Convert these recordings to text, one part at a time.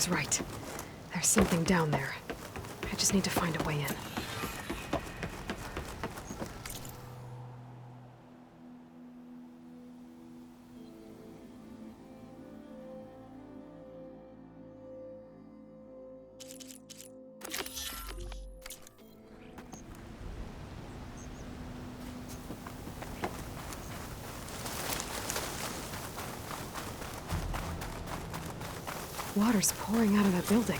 was right. There's something down there. I just need to find a way in. Water's pouring out of that building.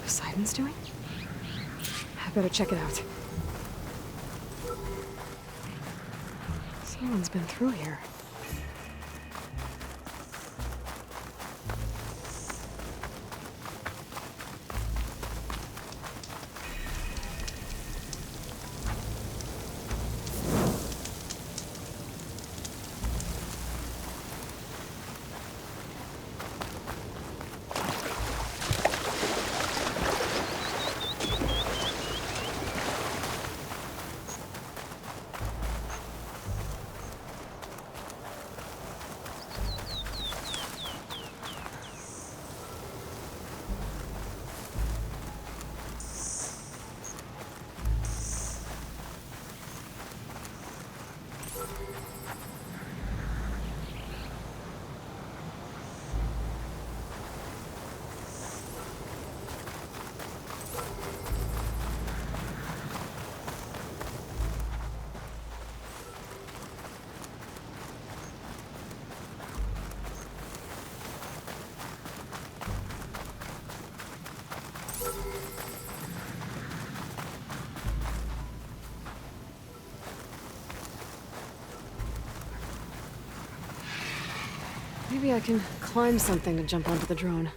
Poseidon's doing? I better check it out. Someone's been through here. Maybe I can climb something to jump onto the drone.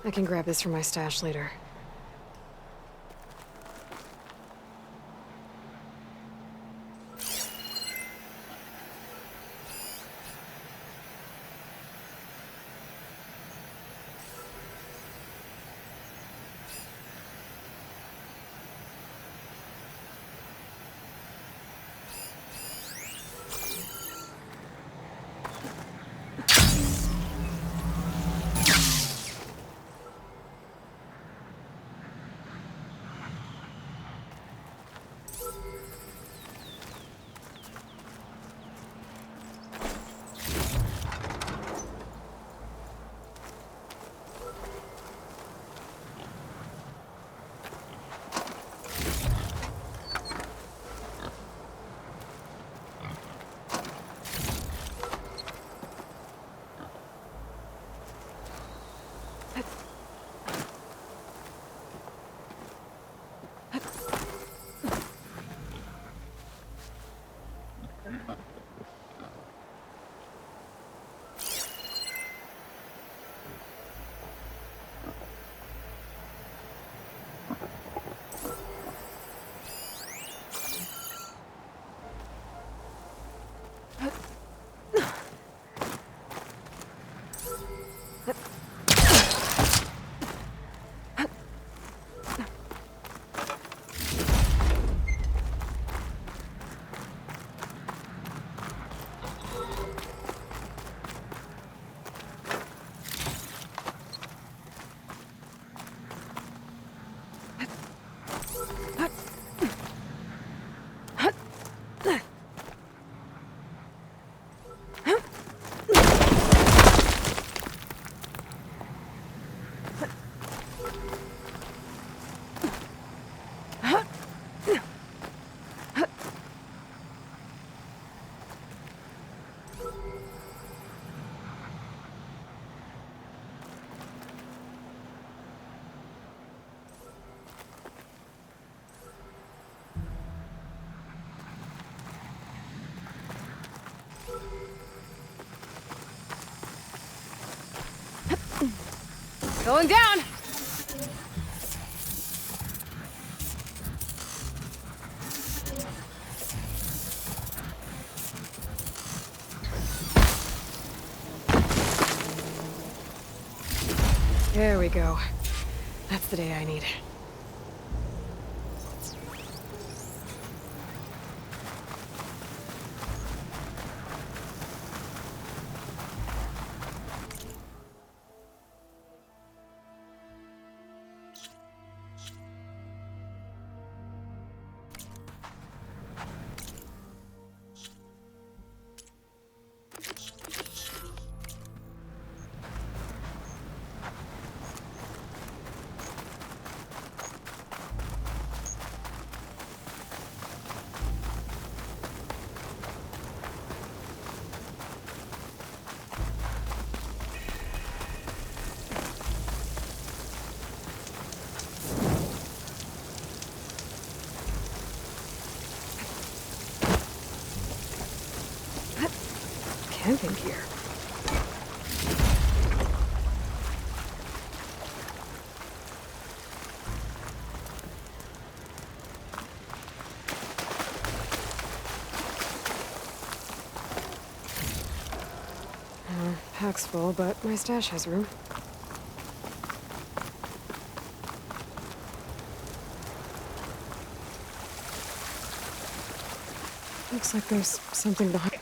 I can grab this from my stash later. Going down! There we go. That's the day I need. Camping gear. Pack's full, but my stash has room. Looks like there's something behind.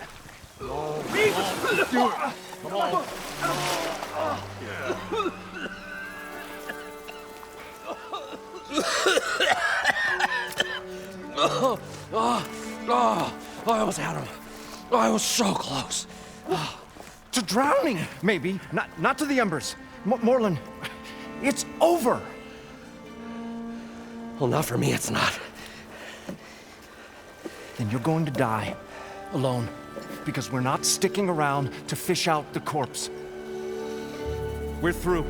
I almost had him. I was so close. To drowning, maybe. Not to the embers. Moreland, it's over. Well, not for me, it's not. Then you're going to die. Alone. Because we're not sticking around to fish out the corpse. We're through.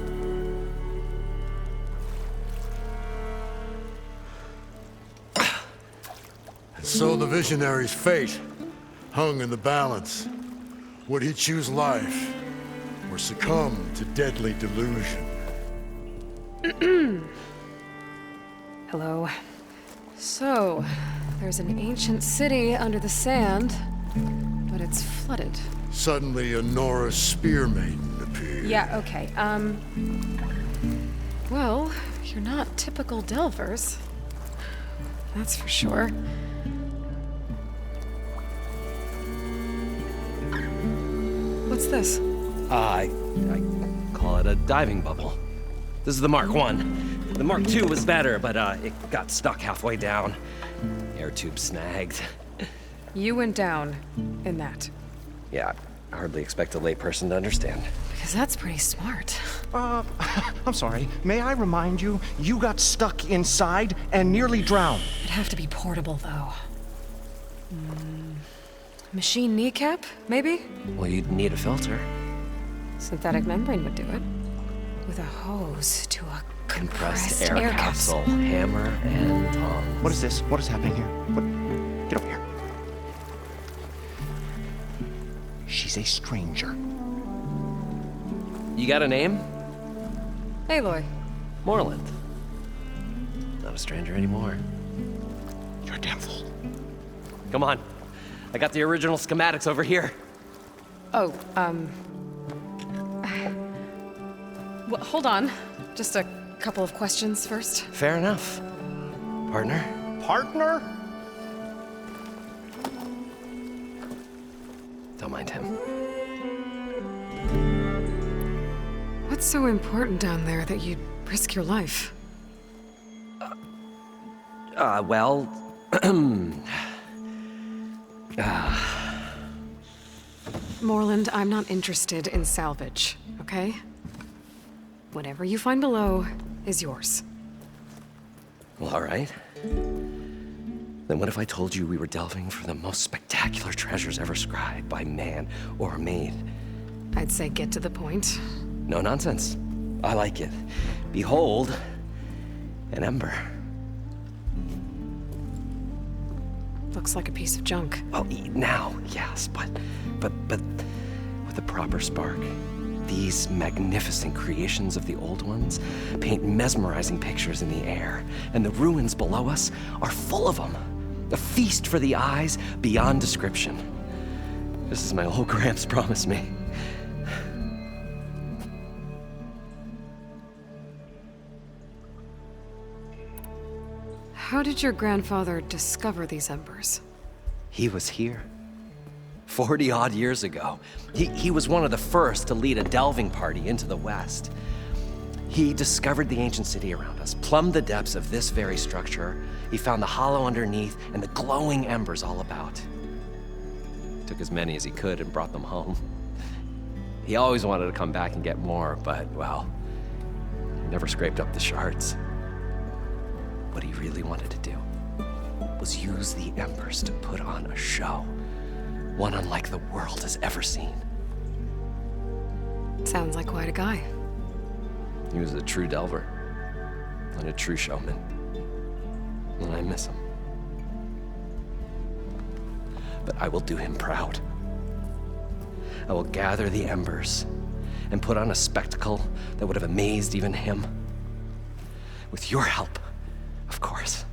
So the visionary's fate hung in the balance. Would he choose life or succumb to deadly delusion? Hello. So, there's an ancient city under the sand, but it's flooded. Suddenly, a Norse spear maiden appeared. Yeah, okay. Well, you're not typical Delvers. That's for sure. What's this? I call it a diving bubble. This is the Mark I. The Mark II was better, but it got stuck halfway down. Air tube snagged. You went down in that. Yeah, I hardly expect a layperson to understand. Because that's pretty smart. I'm sorry. May I remind you, you got stuck inside and nearly drowned. It'd have to be portable, though. Machine kneecap, maybe? Well, you'd need a filter. Synthetic membrane would do it. With a hose to a compressed Air capsule, hammer, and tongs. What is this? What is happening here? What? Get over here. She's a stranger. You got a name? Aloy. Moreland. Not a stranger anymore. You're a damn fool. Come on. I got the original schematics over here. Oh, well, hold on. Just a couple of questions first. Fair enough. Partner? Partner? Don't mind him. What's so important down there that you'd risk your life? Well... Moreland, I'm not interested in salvage, okay? Whatever you find below is yours. Well, all right. Then what if I told you we were delving for the most spectacular treasures ever scribed by man or maid? I'd say get to the point. No nonsense. I like it. Behold, an ember. Looks like a piece of junk. Well, now, yes, but with a proper spark. These magnificent creations of the old ones paint mesmerizing pictures in the air, and the ruins below us are full of them. A feast for the eyes beyond description. Just as my old Gramps promised me. How did your grandfather discover these embers? He was here. 40-odd years ago. He was one of the first to lead a delving party into the West. He discovered the ancient city around us, plumbed the depths of this very structure. He found the hollow underneath and the glowing embers all about. Took as many as he could and brought them home. He always wanted to come back and get more, but, well, he never scraped up the shards. What he really wanted to do was use the embers to put on a show, one unlike the world has ever seen. Sounds like quite a guy. He was a true delver and a true showman, and I miss him. But I will do him proud. I will gather the embers and put on a spectacle that would have amazed even him. With your help, of course.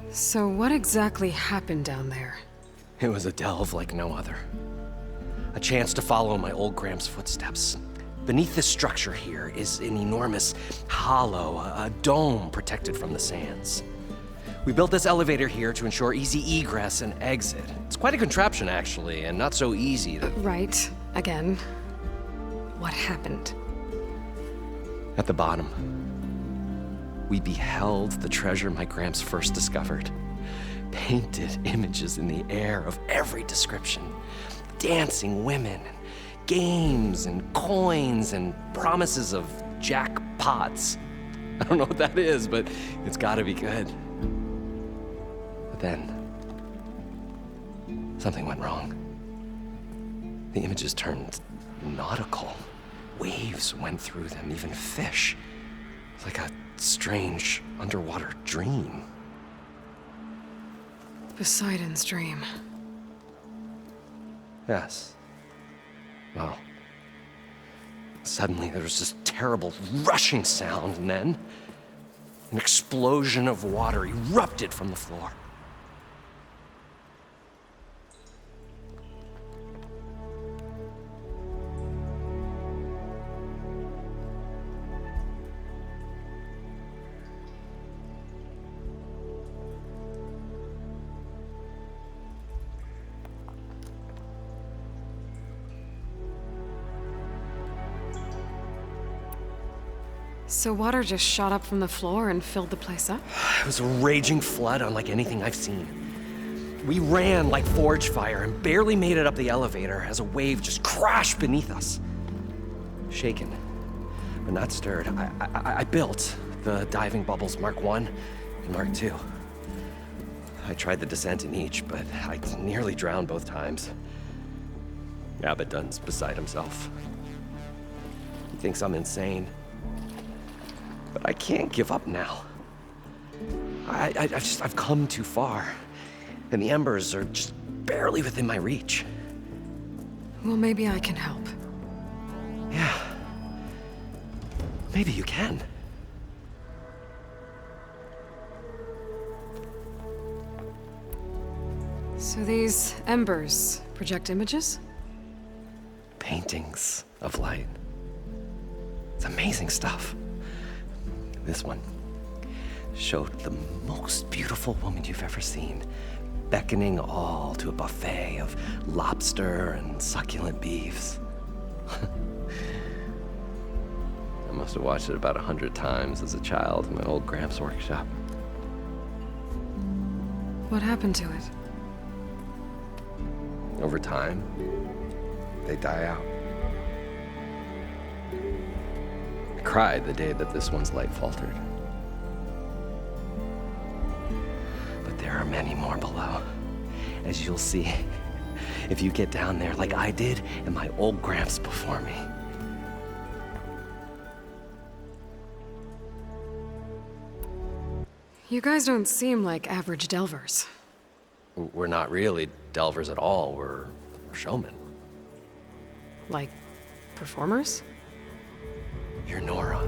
So what exactly happened down there? It was a delve like no other. A chance to follow my old Gramps' footsteps. Beneath this structure here is an enormous hollow, a dome protected from the sands. We built this elevator here to ensure easy egress and exit. It's quite a contraption, actually, and not so easy to... Right. Again. What happened? At the bottom, we beheld the treasure my Gramps first discovered. Painted images in the air of every description. Dancing women, and games, and coins, and promises of jackpots. I don't know what that is, but it's gotta be good. But then, something went wrong. The images turned nautical. Waves went through them, even fish. It's like a strange underwater dream. Poseidon's dream. Yes. Well, suddenly there was this terrible rushing sound, and then an explosion of water erupted from the floor. So water just shot up from the floor and filled the place up? It was a raging flood unlike anything I've seen. We ran like forge fire and barely made it up the elevator as a wave just crashed beneath us. Shaken, but not stirred, I built the diving bubbles Mark 1 and Mark 2. I tried the descent in each, but I nearly drowned both times. Abaddon's beside himself. He thinks I'm insane. But I can't give up now. I've come too far. And the embers are just barely within my reach. Well, maybe I can help. Yeah. Maybe you can. So these embers project images? Paintings of light. It's amazing stuff. This one showed the most beautiful woman you've ever seen, beckoning all to a buffet of lobster and succulent beefs. I must have watched it about 100 times as a child in my old Gramps' workshop. What happened to it? Over time, they die out. I cried the day that this one's light faltered. But there are many more below, as you'll see if you get down there like I did and my old Gramps before me. You guys don't seem like average delvers. We're not really delvers at all, we're showmen. Like, performers? You're Nora,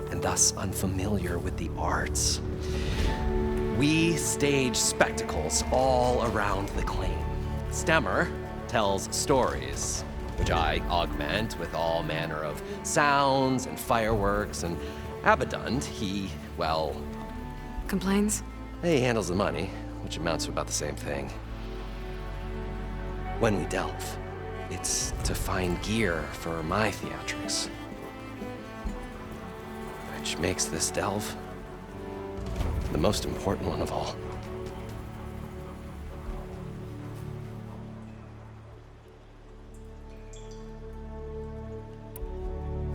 and thus unfamiliar with the arts. We stage spectacles all around the claim. Stemmer tells stories. which I augment with all manner of sounds and fireworks, and Abaddon, he, well, Complains? he handles the money, which amounts to about the same thing. When we delve, it's to find gear for my theatrics. Which makes this delve the most important one of all.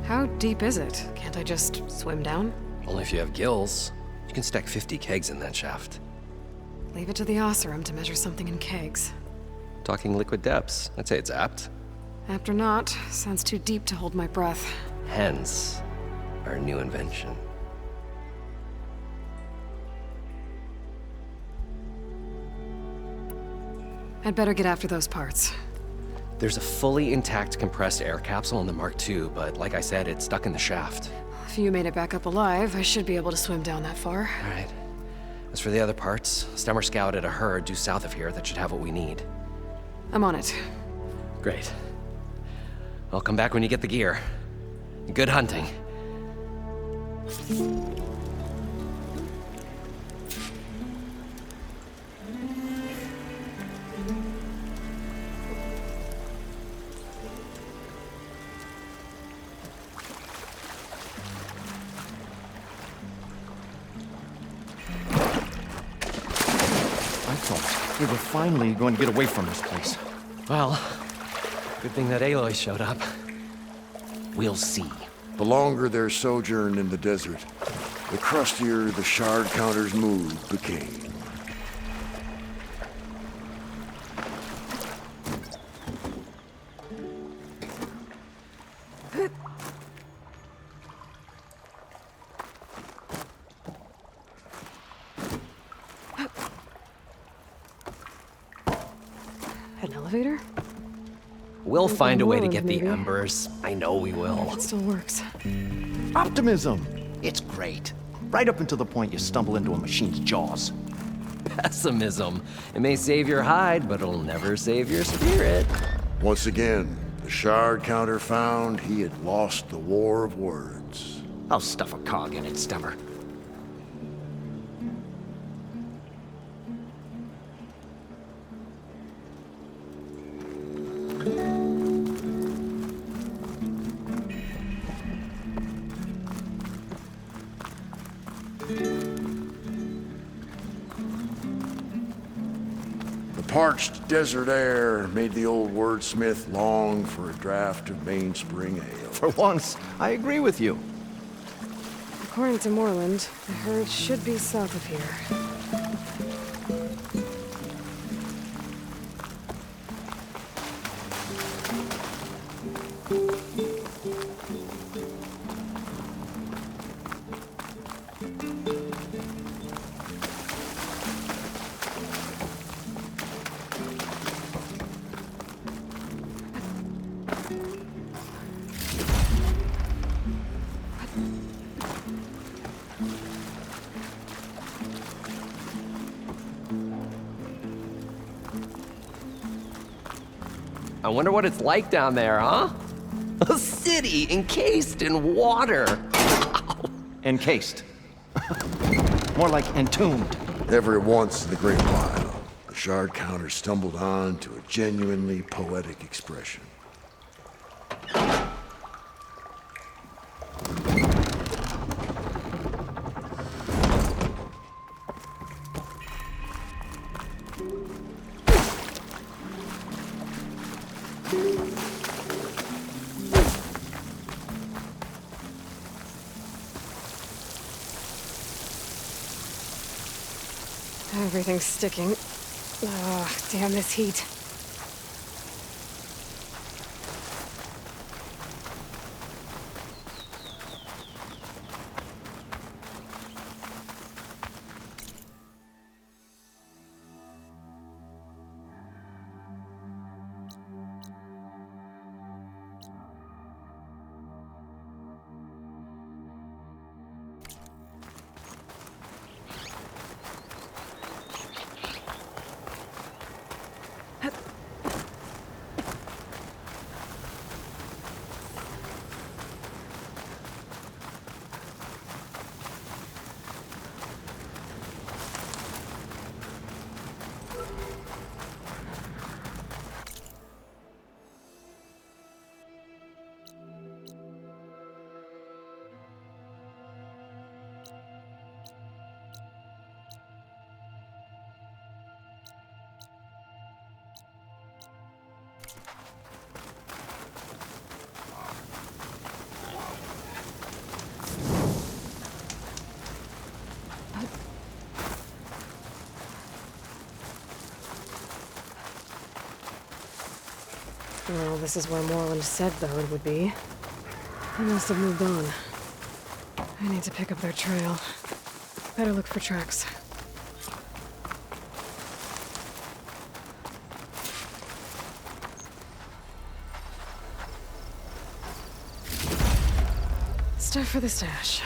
How deep is it? Can't I just swim down? Only if you have gills. You can stack 50 kegs in that shaft. Leave it to the Osserum to measure something in kegs. Talking liquid depths, I'd say it's apt. Apt or not, sounds too deep to hold my breath. Hence, our new invention. I'd better get after those parts. There's a fully intact compressed air capsule in the Mark II, but like I said, it's stuck in the shaft. If you made it back up alive, I should be able to swim down that far. All right. As for the other parts, Stemmer scouted a herd due south of here that should have what we need. I'm on it. Great. I'll come back when you get the gear. Good hunting. I thought we were finally going to get away from this place. Well, good thing that Aloy showed up. We'll see. The longer their sojourn in the desert, the crustier the shard counter's mood became. An elevator? We'll find a way to get the maybe. embers. I know we will. It still works. Optimism! It's great. Right up until the point you stumble into a machine's jaws. Pessimism. It may save your hide, but it'll never save your spirit. Once again, the shard counter found he had lost the war of words. I'll stuff a cog in it, Stemmer. The parched desert air made the old wordsmith long for a draught of mainspring ale. For once, I agree with you. According to Moreland, the herd should be south of here. I wonder what it's like down there, huh? A city encased in water. Encased. More like entombed. Every once in a great while, the shard counter stumbled on to a genuinely poetic expression. Everything's sticking. Ugh, damn this heat. Well, this is where Moreland said the herd would be. They must have moved on. I need to pick up their trail. Better look for tracks. Stuff for the stash.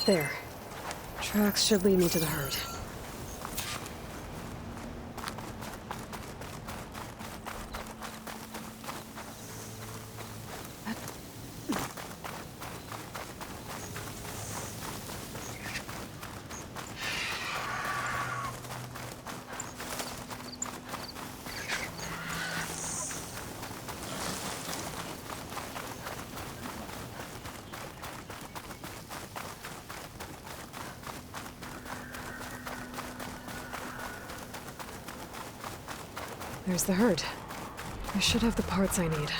There. Tracks should lead me to the herd. There's the herd. I should have the parts I need.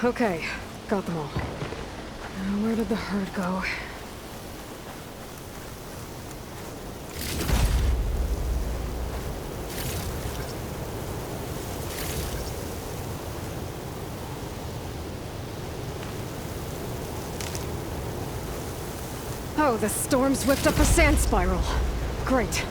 Okay, got them all. Now, where did the herd go? Oh, the storm's whipped up a sand spiral. Great.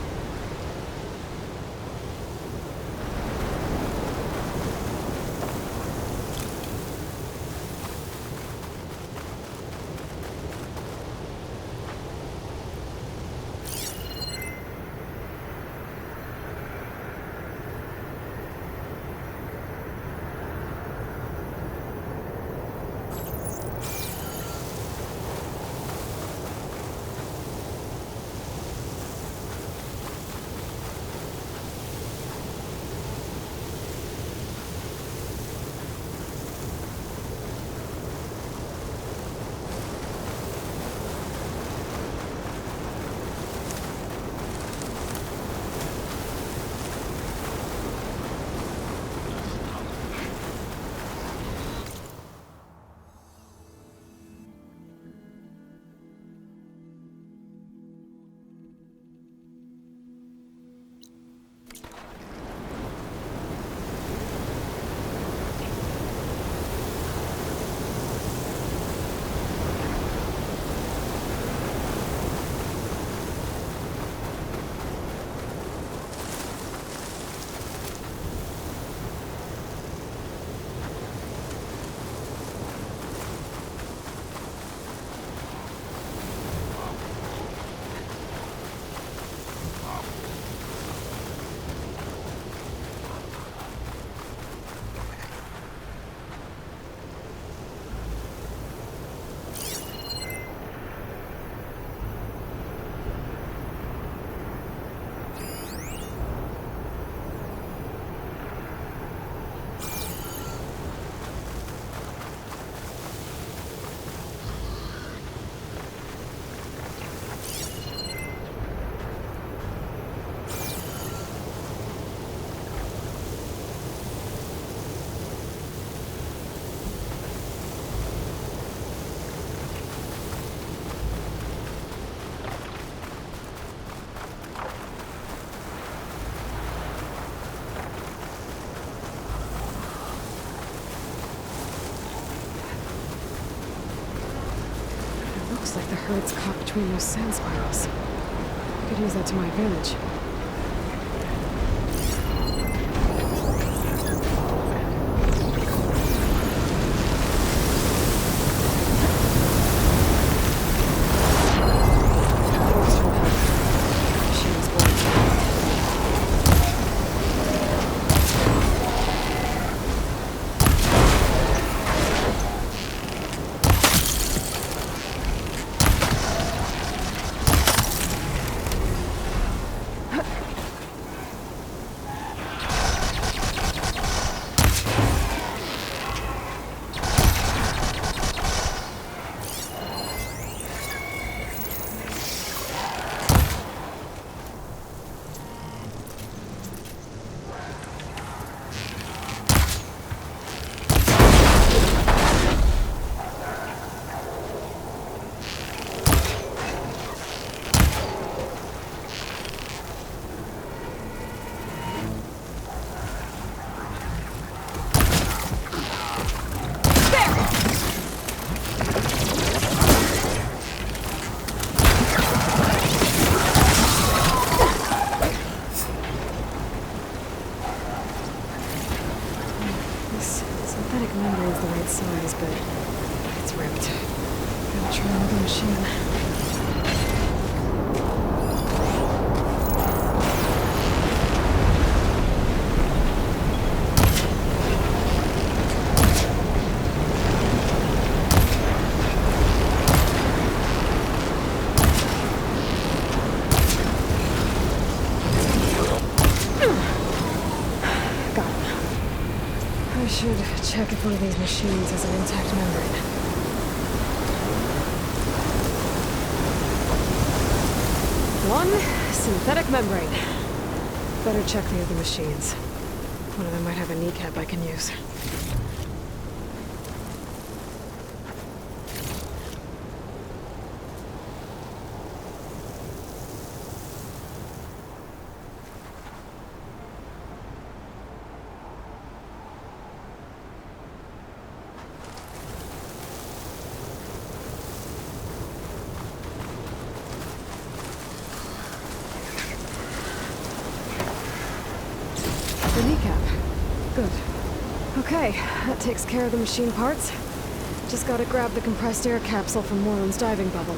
Looks like the herd's caught between those sand spirals. I could use that to my advantage. Synthetic membrane's the right size, but it's ripped. Gotta try another machine. I should check if one of these machines has an intact membrane. One synthetic membrane. Better check the other machines. One of them might have a kneecap I can use. The kneecap. Good. Okay, that takes care of the machine parts. Just gotta grab the compressed air capsule from Moreland's diving bubble.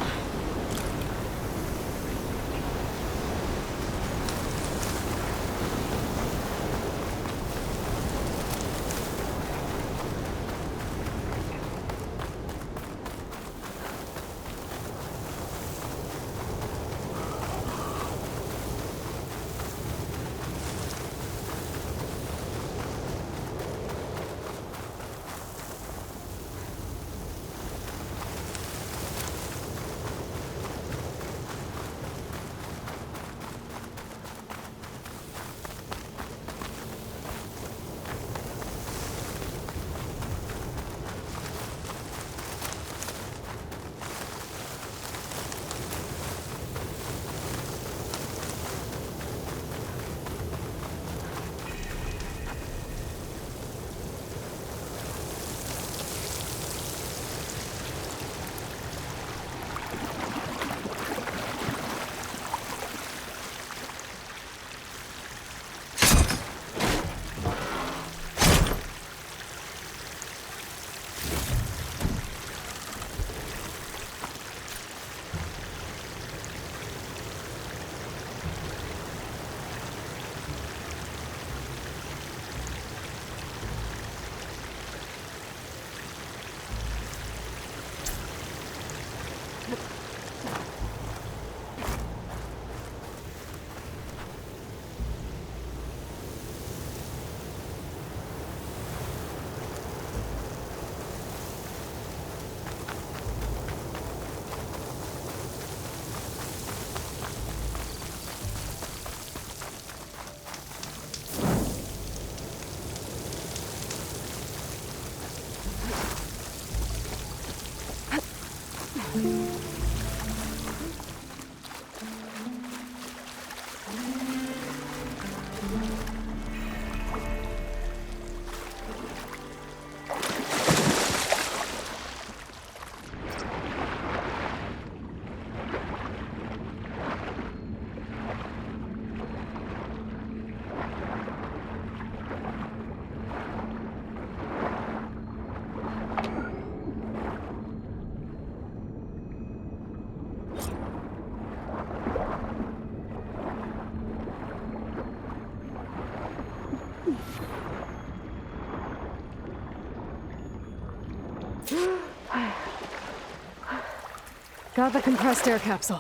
Got the compressed air capsule.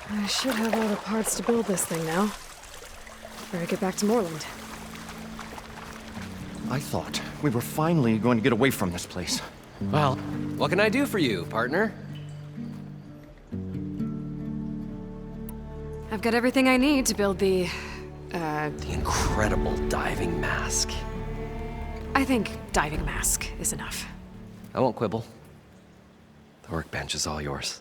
I should have all the parts to build this thing now. Better get back to Moreland. I thought we were finally going to get away from this place. Well, what can I do for you, partner? I've got everything I need to build the incredible diving mask. I think diving mask is enough. I won't quibble. The workbench is all yours.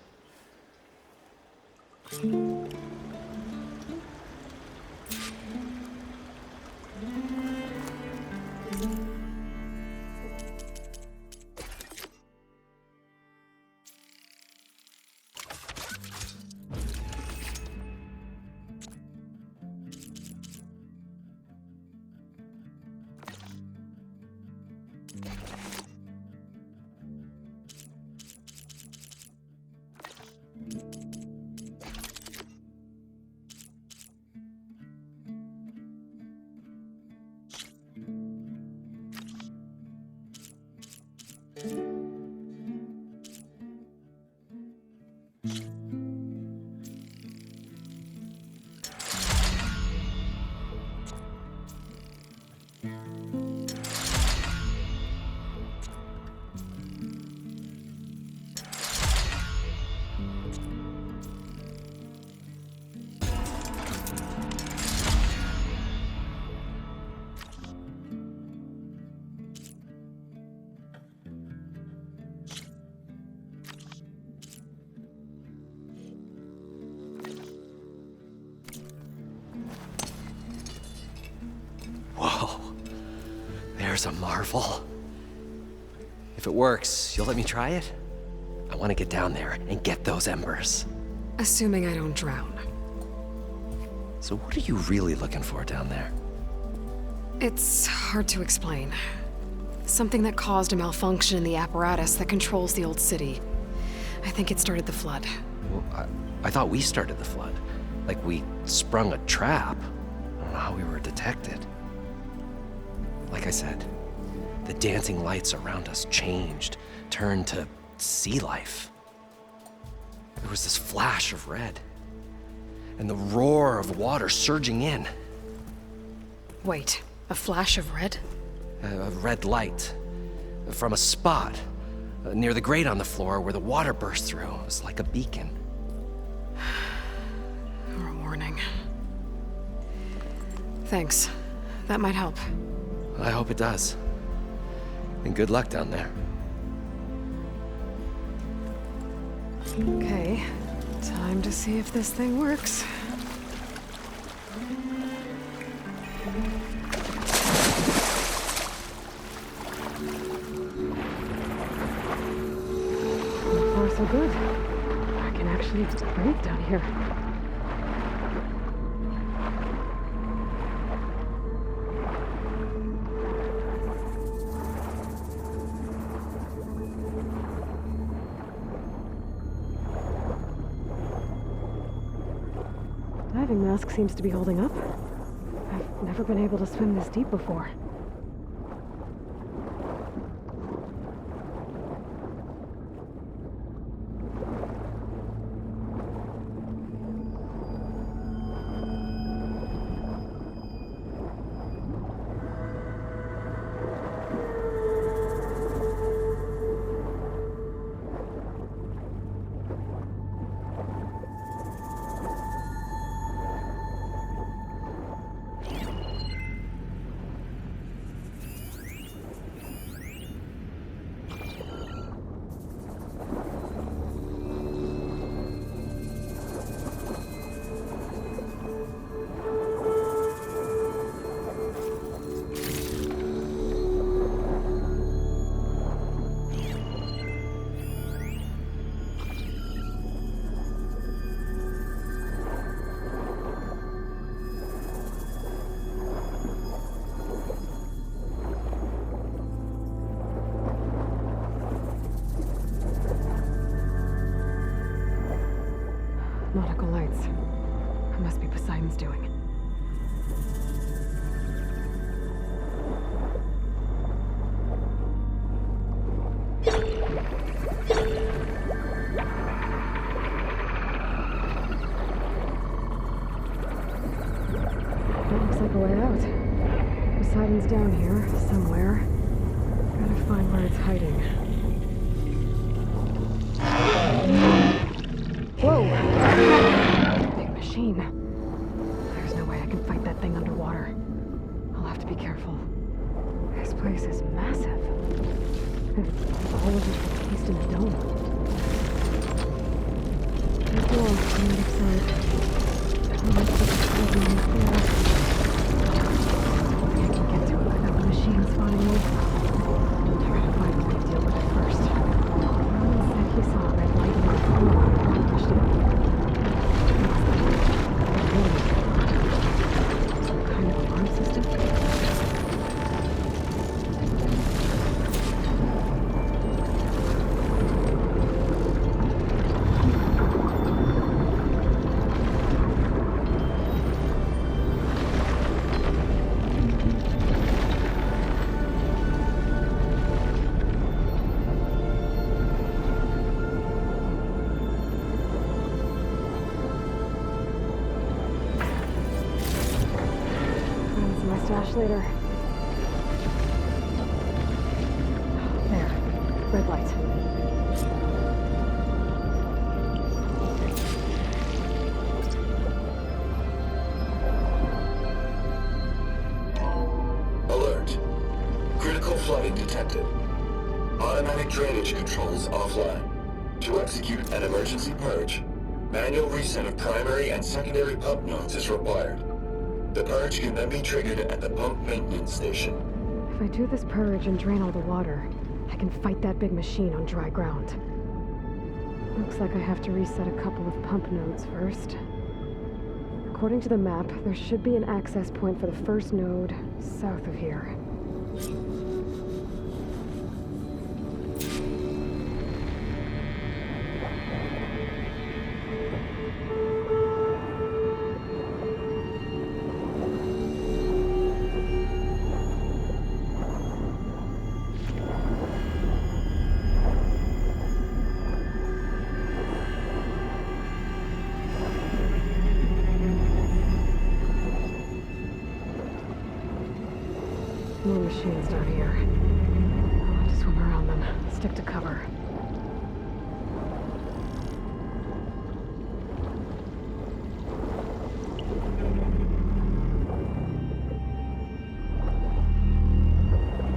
Whoa, there's a marvel. If it works, you'll let me try it? I want to get down there and get those embers. Assuming I don't drown. So what are you really looking for down there? It's hard to explain. Something that caused a malfunction in the apparatus that controls the old city. I think it started the flood. Well, I thought we started the flood. Like we sprung a trap. I don't know how we were detected. Like I said, the dancing lights around us changed, turned to sea life. There was this flash of red, and the roar of water surging in. Wait, a flash of red? A red light from a spot near the grate on the floor where the water burst through. It was like a beacon. Or a warning. Thanks. That might help. I hope it does. And good luck down there. Okay, time to see if this thing works. So far, so good. I can actually breathe down here. Diving mask seems to be holding up. I've never been able to swim this deep before. Nautical lights. It must be Poseidon's doing. like a way out. Poseidon's down here, somewhere. Gotta find where it's hiding. Whoa! Big machine. There's no way I can fight that thing underwater. I'll have to be careful. This place is massive. All of it encased in a dome. There's a wall on the other side. I can get to it without the machine spotting me. I gotta find a way to deal with it first. Roman said he saw a red light in the floor when he pushed it. Some kind of alarm system? Stash later. There. Red light. Alert. Critical flooding detected. Automatic drainage controls offline. To execute an emergency purge, manual reset of primary and secondary pump nodes is required. The purge can then be triggered at the pump maintenance station. If I do this purge and drain all the water, I can fight that big machine on dry ground. Looks like I have to reset a couple of pump nodes first. According to the map, there should be an access point for the first node south of here. More machines down here. I'll have to swim around them, stick to cover.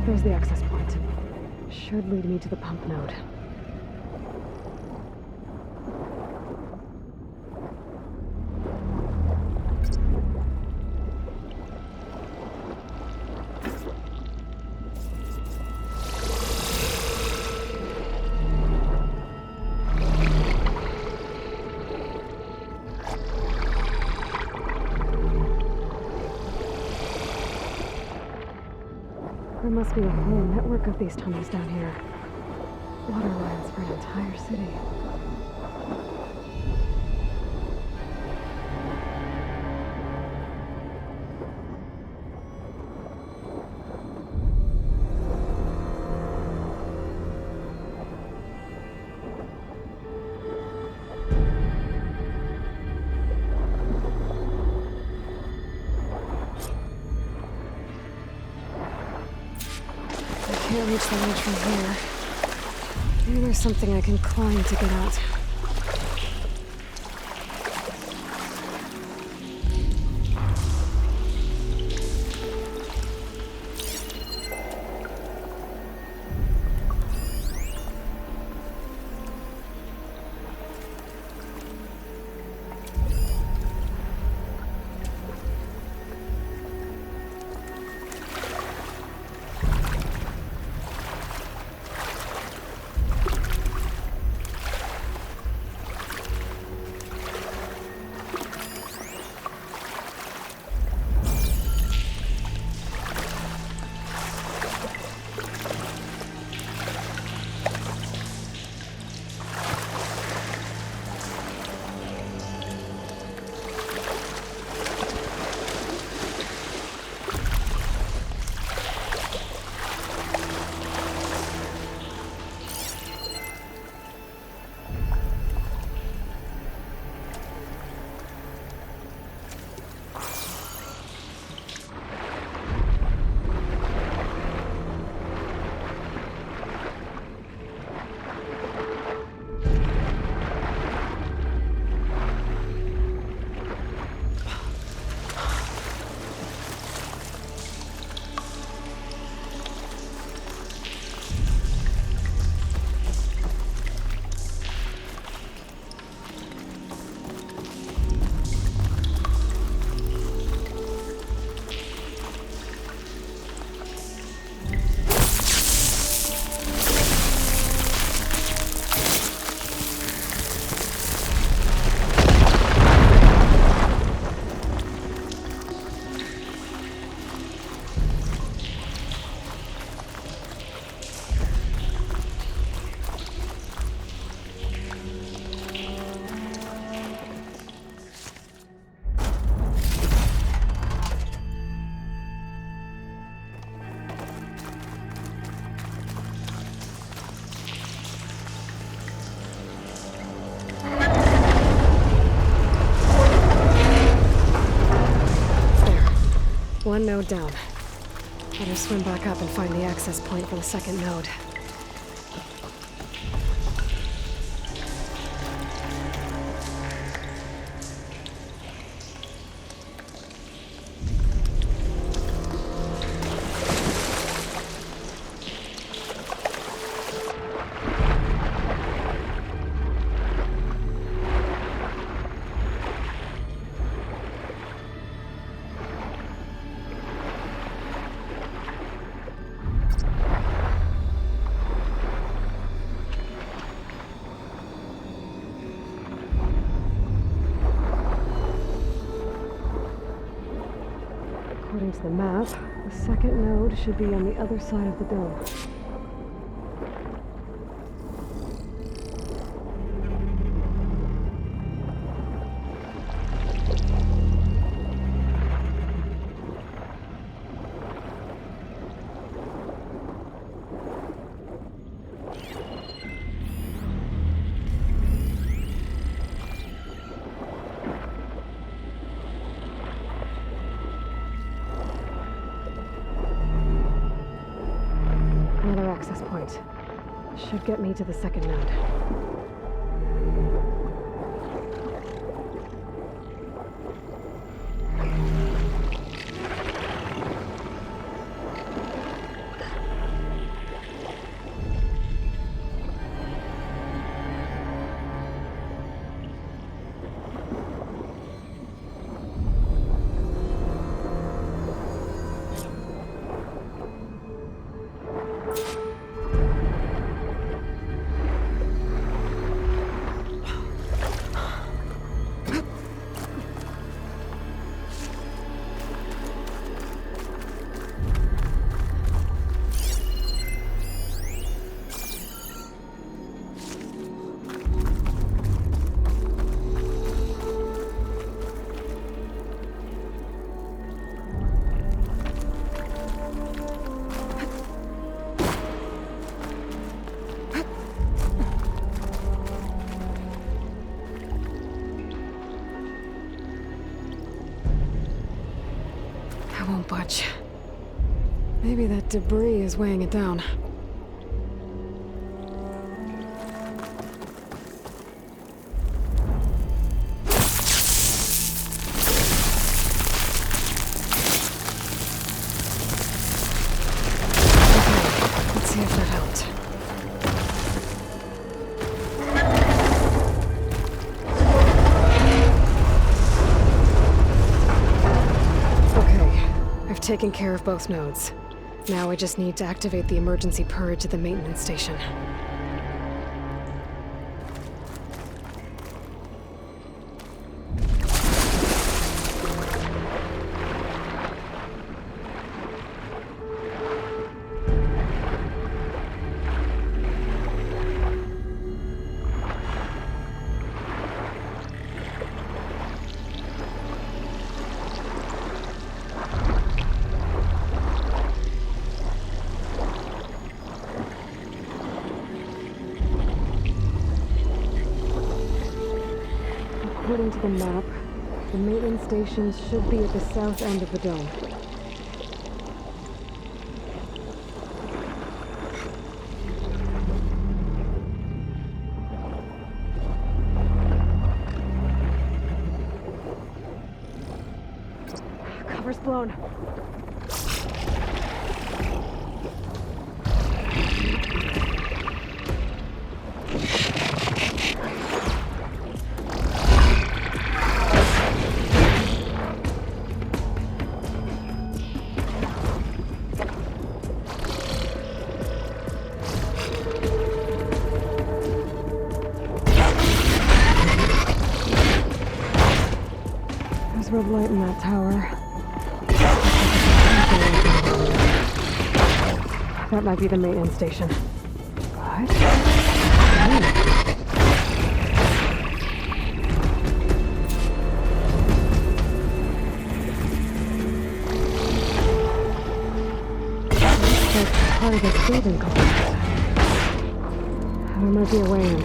There's the access point. Should lead me to the pump node. There must be a whole network of these tunnels down here. Water lines for an entire city. Can't reach the ledge from here. Maybe there's something I can climb to get out. one node down. Better swim back up and find the access point for the second node. According to the map, the second node should be on the other side of the dome. Another access point. Should get me to the second node. I won't budge. Maybe that debris is weighing it down. Okay, let's see if that helped. I've taken care of both nodes. Now I just need to activate the emergency purge at the maintenance station. According to the map, the maintenance stations should be at the south end of the dome. Cover's blown. Red light in that tower. That might be the maintenance station. What? Looks like part of this building collapsed. There might be a way in.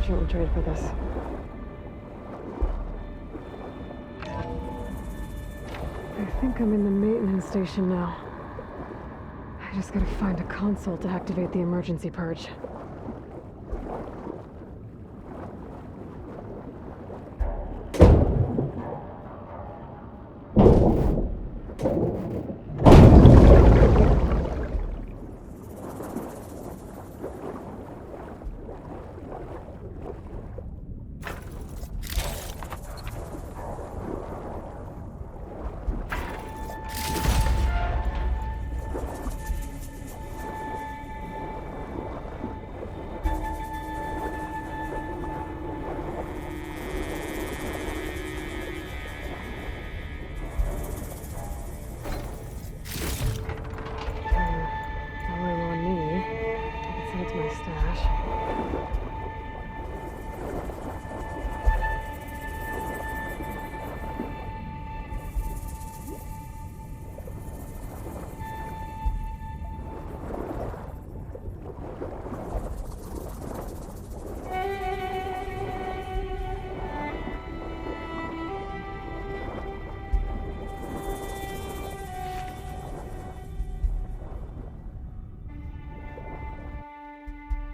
merchant would trade for this. I think I'm in the maintenance station now. I just gotta find a console to activate the emergency purge. Stash.